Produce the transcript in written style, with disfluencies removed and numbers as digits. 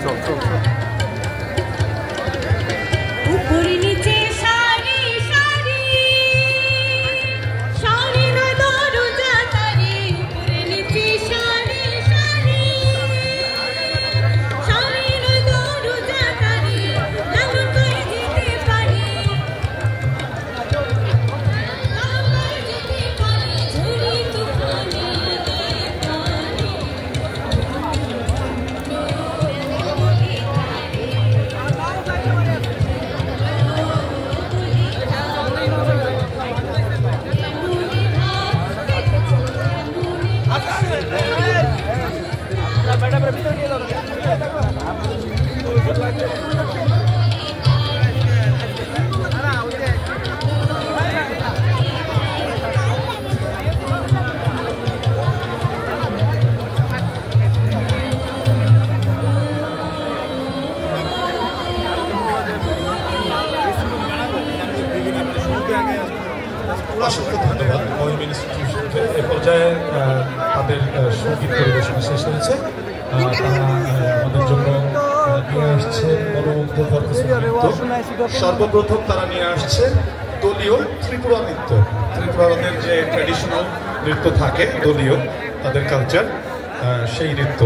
চল চল চল। উপরে নিচে সারি সারি সারি নয় দরজা তারি উপরে নিচে সারি সারি সারি নয় দরজা তারি লালন করে যেতে পারি ঝুড়ি তুফানি অসংখ্য ধন্যবাদ মহিম ইনস্টিটিউশনকে। এ পর্যায়ে তাদের সঙ্গীত পরিবেশনা শেষ হয়েছে। তারা আমাদের জন্য নিয়ে আসছে মনোমুগ্ধকর কিছু নৃত্য। সর্বপ্রথম তারা নিয়ে আসছে দলীয় ত্রিপুরা নৃত্য। ত্রিপুরাদের যে ট্র্যাডিশনাল নৃত্য থাকে দলীয়, তাদের কালচার, সেই নৃত্য।